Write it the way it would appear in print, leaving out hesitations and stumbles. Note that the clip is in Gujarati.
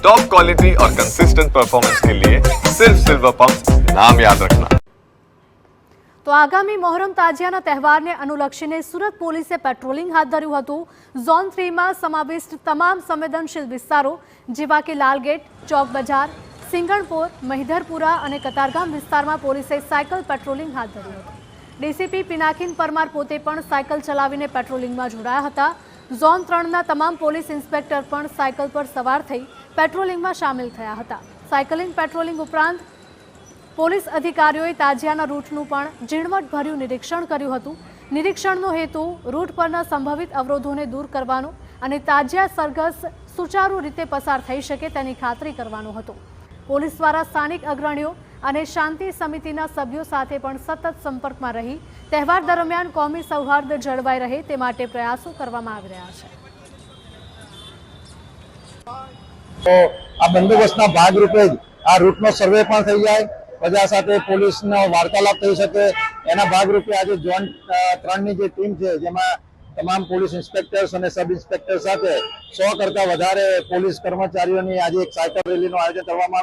टॉप क्वालिटी और कंसिस्टेंट परफॉर्मेंस के लिए सिर्फ सिल्वर पंप नाम याद रखना। તો આગામી મોહરમ તાજિયાના તહેવારને અનુલક્ષીને સુરત પોલીસે પેટ્રોલિંગ હાથ ધર્યું હતું। ઝોન 3માં સમાવિષ્ટ તમામ સંવેદનશીલ વિસ્તારો જેવા કે લાલગેટ, ચોક બજાર, સિંગણપોર, મહિધરપુરા અને કતારગામ વિસ્તારમાં પોલીસે સાયકલ પેટ્રોલિંગ હાથ ધર્યું હતું। ડીસીપી પિનાકીન પરમાર પોતે પણ સાયકલ ચલાવીને પેટ્રોલિંગમાં જોડાયા હતા। ઝોન 3ના તમામ પોલીસ ઇન્સ્પેક્ટર પણ સાયકલ પર સવાર થઈ પેટ્રોલિંગમાં સામેલ થયા હતા। સાયકલિંગ પેટ્રોલિંગ ઉપરાંત પોલીસ અધિકારીઓએ તાજિયાના રૂટનું પણ ઝીણવટભર્યું નિરીક્ષણ કર્યું હતું। નિરીક્ષણનો હેતુ રૂટ પરના સંભવિત અવરોધોને દૂર કરવાનો અને તાજિયા સરઘસ સુચારુ રીતે પસાર થઈ શકે તેની ખાતરી કરવાનો હતો। પોલીસ દ્વારા સ્થાનિક અગ્રણીઓ અને શાંતિ સમિતિના સભ્યો સાથે પણ સતત સંપર્કમાં રહી તહેવાર દરમિયાન કોમી સૌહાર્દ જળવાઈ રહે તે માટે પ્રયાસો કરવામાં આવી રહ્યા છે। તો આ બંદોબસ્તના ભાગરૂપે જ આ રૂટનો સર્વે પણ થઈ જાય, પ્રજા સાથે પોલીસનો વાર્તાલાપ થઈ શકે, એના ભાગરૂપે આજે ઝોન 3ની જે ટીમ છે જેમાં તમામ પોલીસ ઇન્સ્પેક્ટર્સ અને સબ ઇન્સ્પેક્ટર સાથે 100 કરતા વધારે પોલીસ કર્મચારીઓની આજે એક સાયકલ રેલીનું આયોજન કરવામાં